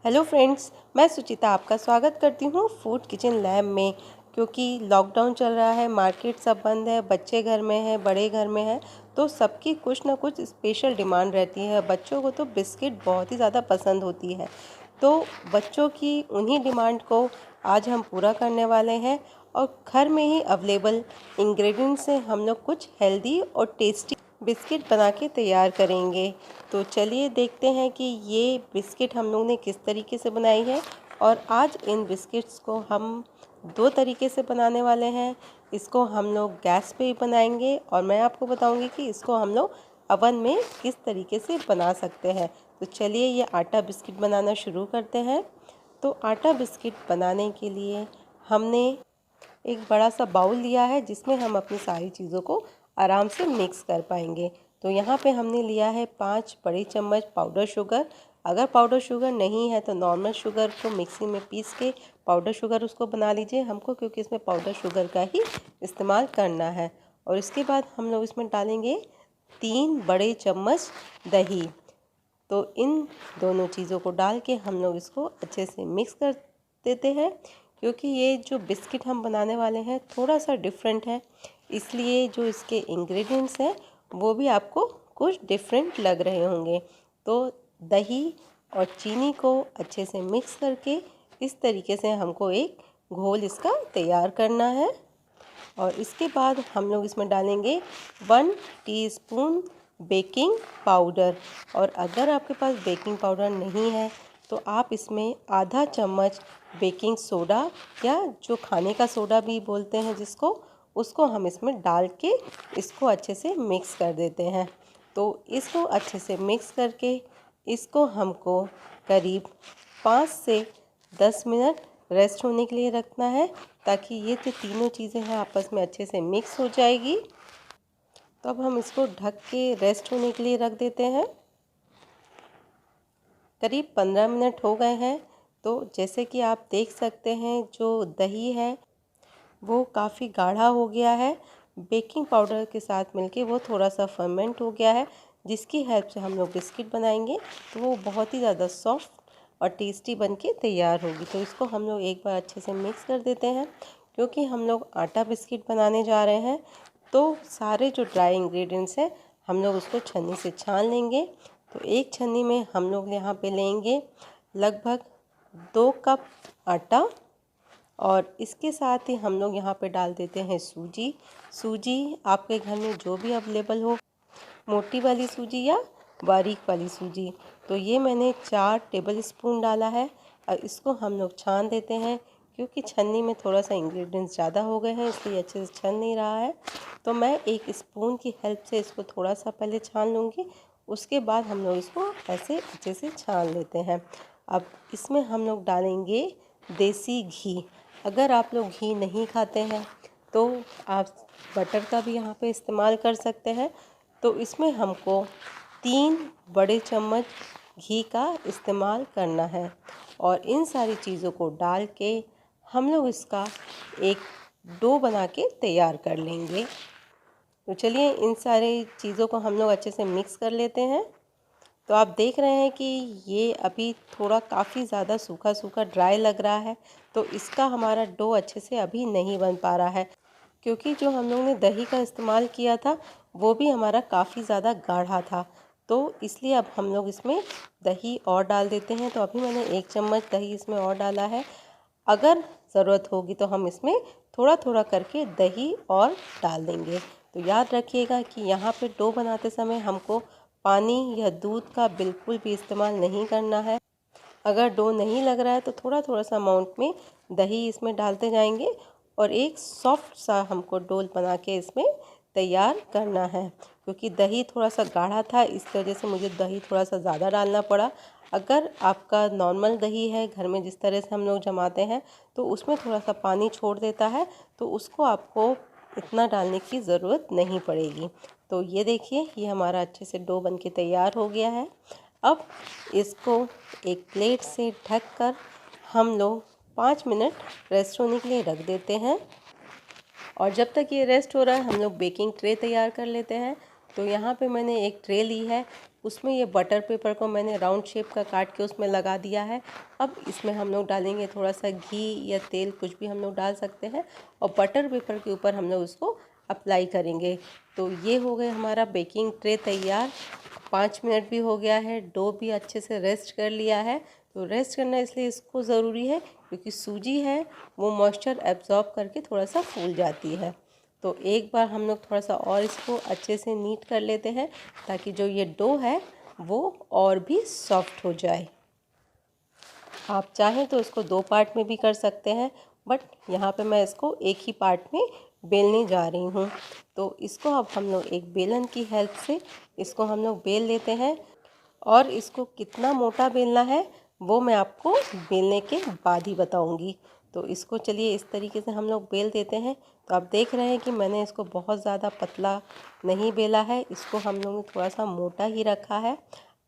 Hello friends, मैं सुचिता आपका स्वागत करती हूँ फूड किचन लैब में। क्योंकि लॉकडाउन चल रहा है, मार्केट सब बंद है, बच्चे घर में हैं, बड़े घर में हैं, तो सबकी कुछ ना कुछ स्पेशल डिमांड रहती है। बच्चों को तो बिस्किट बहुत ही ज़्यादा पसंद होती है, तो बच्चों की उन्हीं डिमांड को आज हम पूरा करने वाले हैं। और घर में ही अवेलेबल इंग्रेडिएंट्स से हम लोग कुछ हेल्दी और टेस्टी बिस्किट बना के तैयार करेंगे। तो चलिए देखते हैं कि ये बिस्किट हम लोग ने किस तरीके से बनाई है। और आज इन बिस्किट्स को हम दो तरीके से बनाने वाले हैं। इसको हम लोग गैस पे ही बनाएंगे और मैं आपको बताऊंगी कि इसको हम लोग अवन में किस तरीके से बना सकते हैं। तो चलिए ये आटा बिस्किट बनाना शुरू करते हैं। तो आटा बिस्किट बनाने के लिए हमने एक बड़ा सा बाउल लिया है, जिसमें हम अपनी सारी चीज़ों को आराम से मिक्स कर पाएंगे। तो यहाँ पे हमने लिया है 5 बड़े चम्मच पाउडर शुगर। अगर पाउडर शुगर नहीं है तो नॉर्मल शुगर को मिक्सी में पीस के पाउडर शुगर उसको बना लीजिए हमको, क्योंकि इसमें पाउडर शुगर का ही इस्तेमाल करना है। और इसके बाद हम लोग इसमें डालेंगे 3 बड़े चम्मच दही। तो इन दोनों चीज़ों को डाल के हम लोग इसको अच्छे से मिक्स कर देते हैं। क्योंकि ये जो बिस्किट हम बनाने वाले हैं थोड़ा सा डिफरेंट है, इसलिए जो इसके इंग्रेडिएंट्स हैं वो भी आपको कुछ डिफरेंट लग रहे होंगे। तो दही और चीनी को अच्छे से मिक्स करके इस तरीके से हमको एक घोल इसका तैयार करना है। और इसके बाद हम लोग इसमें डालेंगे 1 टीस्पून बेकिंग पाउडर। और अगर आपके पास बेकिंग पाउडर नहीं है तो आप इसमें आधा चम्मच बेकिंग सोडा, या जो खाने का सोडा भी बोलते हैं जिसको, उसको हम इसमें डाल के इसको अच्छे से मिक्स कर देते हैं। तो इसको अच्छे से मिक्स करके इसको हमको करीब 5 से 10 मिनट रेस्ट होने के लिए रखना है, ताकि ये जो तीनों चीज़ें हैं आपस में अच्छे से मिक्स हो जाएगी। तो अब हम इसको ढक के रेस्ट होने के लिए रख देते हैं। करीब 15 मिनट हो गए हैं। तो जैसे कि आप देख सकते हैं, जो दही है वो काफ़ी गाढ़ा हो गया है। बेकिंग पाउडर के साथ मिलके वो थोड़ा सा फर्मेंट हो गया है, जिसकी हेल्प से हम लोग बिस्किट बनाएंगे तो वो बहुत ही ज़्यादा सॉफ्ट और टेस्टी बन के तैयार होगी। तो इसको हम लोग एक बार अच्छे से मिक्स कर देते हैं। क्योंकि हम लोग आटा बिस्किट बनाने जा रहे हैं, तो सारे जो ड्राई इंग्रेडिएंट्स हैं हम लोग उसको छन्नी से छान लेंगे। तो एक छन्नी में हम लोग यहाँ पे लेंगे लगभग 2 कप आटा। और इसके साथ ही हम लोग यहाँ पे डाल देते हैं सूजी। सूजी आपके घर में जो भी अवेलेबल हो, मोटी वाली सूजी या बारीक वाली सूजी। तो ये मैंने 4 टेबल स्पून डाला है। और इसको हम लोग छान देते हैं। क्योंकि छन्नी में थोड़ा सा इंग्रेडिएंट्स ज़्यादा हो गए हैं, इसलिए अच्छे से छन नहीं रहा है। तो मैं एक स्पून की हेल्प से इसको थोड़ा सा पहले छान लूँगी, उसके बाद हम लोग इसको ऐसे अच्छे से छान लेते हैं। अब इसमें हम लोग डालेंगे देसी घी। अगर आप लोग घी नहीं खाते हैं तो आप बटर का भी यहाँ पे इस्तेमाल कर सकते हैं। तो इसमें हमको 3 बड़े चम्मच घी का इस्तेमाल करना है। और इन सारी चीज़ों को डाल के हम लोग इसका एक डो बना के तैयार कर लेंगे। तो चलिए इन सारी चीज़ों को हम लोग अच्छे से मिक्स कर लेते हैं। तो आप देख रहे हैं कि ये अभी थोड़ा काफ़ी ज़्यादा सूखा सूखा ड्राई लग रहा है। तो इसका हमारा डो अच्छे से अभी नहीं बन पा रहा है, क्योंकि जो हम लोग ने दही का इस्तेमाल किया था वो भी हमारा काफ़ी ज़्यादा गाढ़ा था। तो इसलिए अब हम लोग इसमें दही और डाल देते हैं। तो अभी मैंने 1 चम्मच दही इसमें और डाला है। अगर ज़रूरत होगी तो हम इसमें थोड़ा थोड़ा करके दही और डाल देंगे। तो याद रखिएगा कि यहाँ पे डो बनाते समय हमको पानी या दूध का बिल्कुल भी इस्तेमाल नहीं करना है। अगर डो नहीं लग रहा है तो थोड़ा थोड़ा सा अमाउंट में दही इसमें डालते जाएंगे और एक सॉफ्ट सा हमको डो बना के इसमें तैयार करना है। क्योंकि दही थोड़ा सा गाढ़ा था, इस वजह से मुझे दही थोड़ा सा ज़्यादा डालना पड़ा। अगर आपका नॉर्मल दही है घर में, जिस तरह से हम लोग जमाते हैं, तो उसमें थोड़ा सा पानी छोड़ देता है, तो उसको आपको इतना डालने की ज़रूरत नहीं पड़ेगी। तो ये देखिए, ये हमारा अच्छे से डो बन के तैयार हो गया है। अब इसको एक प्लेट से ढककर हम लोग 5 मिनट रेस्ट होने के लिए रख देते हैं। और जब तक ये रेस्ट हो रहा है हम लोग बेकिंग ट्रे तैयार कर लेते हैं। तो यहाँ पे मैंने एक ट्रे ली है, उसमें ये बटर पेपर को मैंने राउंड शेप का काट के उसमें लगा दिया है। अब इसमें हम लोग डालेंगे थोड़ा सा घी या तेल, कुछ भी हम लोग डाल सकते हैं, और बटर पेपर के ऊपर हम लोग उसको अप्लाई करेंगे। तो ये हो गया हमारा बेकिंग ट्रे तैयार। 5 मिनट भी हो गया है, डो भी अच्छे से रेस्ट कर लिया है। तो रेस्ट करना इसलिए इसको ज़रूरी है क्योंकि सूजी है वो मॉइस्चर एब्जॉर्ब करके थोड़ा सा फूल जाती है। तो एक बार हम लोग थोड़ा सा और इसको अच्छे से नीट कर लेते हैं ताकि जो ये डो है वो और भी सॉफ्ट हो जाए। आप चाहें तो इसको 2 पार्ट में भी कर सकते हैं, बट यहाँ पे मैं इसको एक ही पार्ट में बेलने जा रही हूँ। तो इसको अब हम लोग एक बेलन की हेल्प से इसको हम लोग बेल लेते हैं, और इसको कितना मोटा बेलना है वो मैं आपको बेलने के बाद ही बताऊँगी। तो इसको चलिए इस तरीके से हम लोग बेल देते हैं। तो आप देख रहे हैं कि मैंने इसको बहुत ज़्यादा पतला नहीं बेला है, इसको हम लोग ने थोड़ा सा मोटा ही रखा है।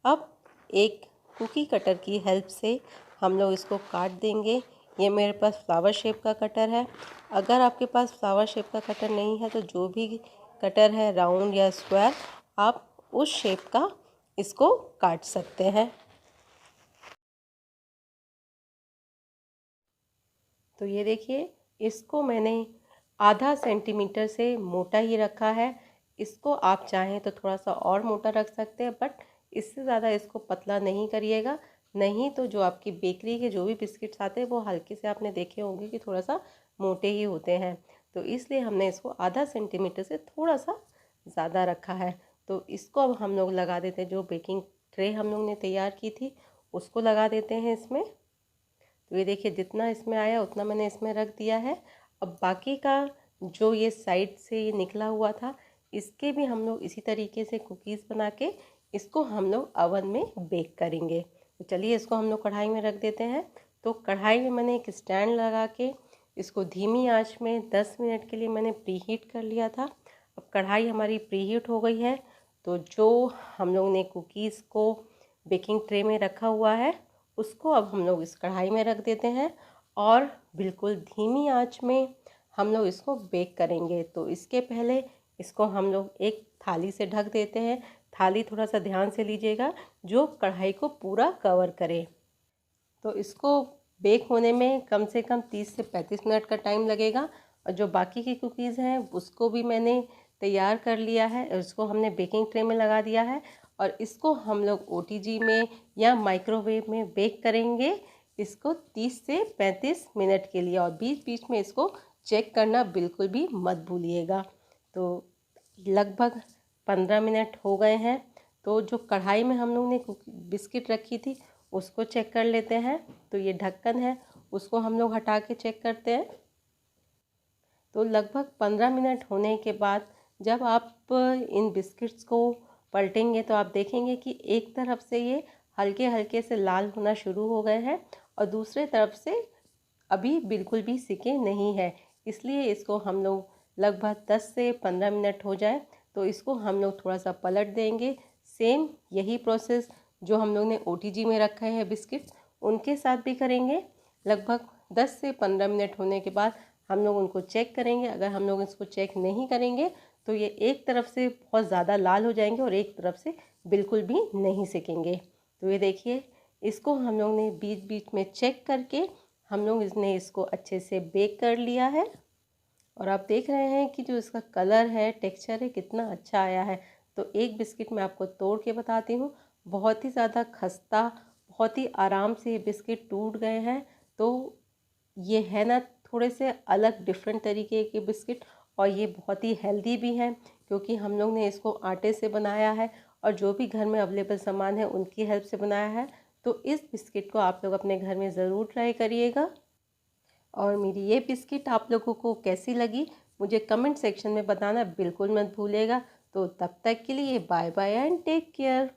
अब एक कुकी कटर की हेल्प से हम लोग इसको काट देंगे। ये मेरे पास फ्लावर शेप का कटर है। अगर आपके पास फ्लावर शेप का कटर नहीं है तो जो भी कटर है, राउंड या स्क्वायर, आप उस शेप का इसको काट सकते हैं। तो ये देखिए, इसको मैंने आधा सेंटीमीटर से मोटा ही रखा है। इसको आप चाहें तो थोड़ा सा और मोटा रख सकते हैं, बट इससे ज़्यादा इसको पतला नहीं करिएगा, नहीं तो जो आपकी बेकरी के जो भी बिस्किट्स आते हैं वो हल्के से आपने देखे होंगे कि थोड़ा सा मोटे ही होते हैं। तो इसलिए हमने इसको आधा सेंटीमीटर से थोड़ा सा ज़्यादा रखा है। तो इसको अब हम लोग लगा देते हैं, जो बेकिंग ट्रे हम लोग ने तैयार की थी उसको लगा देते हैं इसमें। तो ये देखिए, जितना इसमें आया उतना मैंने इसमें रख दिया है। अब बाकी का जो ये साइड से ये निकला हुआ था, इसके भी हम लोग इसी तरीके से कुकीज़ बना के इसको हम लोग अवन में बेक करेंगे। तो चलिए इसको हम लोग कढ़ाई में रख देते हैं। तो कढ़ाई में मैंने एक स्टैंड लगा के इसको धीमी आंच में 10 मिनट के लिए मैंने प्रीहीट कर लिया था। अब कढ़ाई हमारी प्रीहीट हो गई है। तो जो हम लोग ने कुकीज़ को बेकिंग ट्रे में रखा हुआ है उसको अब हम लोग इस कढ़ाई में रख देते हैं, और बिल्कुल धीमी आंच में हम लोग इसको बेक करेंगे। तो इसके पहले इसको हम लोग एक थाली से ढक देते हैं। थाली थोड़ा सा ध्यान से लीजिएगा, जो कढ़ाई को पूरा कवर करे। तो इसको बेक होने में कम से कम 30 से 35 मिनट का टाइम लगेगा। और जो बाकी की कुकीज़ हैं उसको भी मैंने तैयार कर लिया है, उसको हमने बेकिंग ट्रे में लगा दिया है, और इसको हम लोग ओटीजी में या माइक्रोवेव में बेक करेंगे इसको 30 से 35 मिनट के लिए। और बीच बीच में इसको चेक करना बिल्कुल भी मत भूलिएगा। तो लगभग 15 मिनट हो गए हैं। तो जो कढ़ाई में हम लोग ने बिस्किट रखी थी उसको चेक कर लेते हैं। तो ये ढक्कन है, उसको हम लोग हटा के चेक करते हैं। तो लगभग 15 मिनट होने के बाद जब आप इन बिस्किट्स को पलटेंगे तो आप देखेंगे कि एक तरफ से ये हल्के हल्के से लाल होना शुरू हो गए हैं, और दूसरे तरफ से अभी बिल्कुल भी सिके नहीं है। इसलिए इसको हम लोग लगभग 10 से 15 मिनट हो जाए तो इसको हम लोग थोड़ा सा पलट देंगे। सेम यही प्रोसेस जो हम लोग ने ओटीजी में रखे हैं बिस्किट, उनके साथ भी करेंगे। लगभग 10 से 15 मिनट होने के बाद हम लोग उनको चेक करेंगे। अगर हम लोग इसको चेक नहीं करेंगे तो ये एक तरफ से बहुत ज़्यादा लाल हो जाएंगे और एक तरफ से बिल्कुल भी नहीं सिकेंगे। तो ये देखिए, इसको हम लोग ने बीच बीच में चेक करके हम लोग इसको अच्छे से बेक कर लिया है। और आप देख रहे हैं कि जो इसका कलर है, टेक्सचर है, कितना अच्छा आया है। तो एक बिस्किट मैं आपको तोड़ के बताती हूँ, बहुत ही ज़्यादा खस्ता, बहुत ही आराम से ये बिस्किट टूट गए हैं। तो ये है ना थोड़े से अलग डिफरेंट तरीके के बिस्किट, और ये बहुत ही हेल्दी भी हैं क्योंकि हम लोग ने इसको आटे से बनाया है और जो भी घर में अवेलेबल सामान है उनकी हेल्प से बनाया है। तो इस बिस्किट को आप लोग अपने घर में ज़रूर ट्राई करिएगा। और मेरी ये बिस्किट आप लोगों को कैसी लगी मुझे कमेंट सेक्शन में बताना बिल्कुल मत भूलिएगा। तो तब तक के लिए bye bye and take care.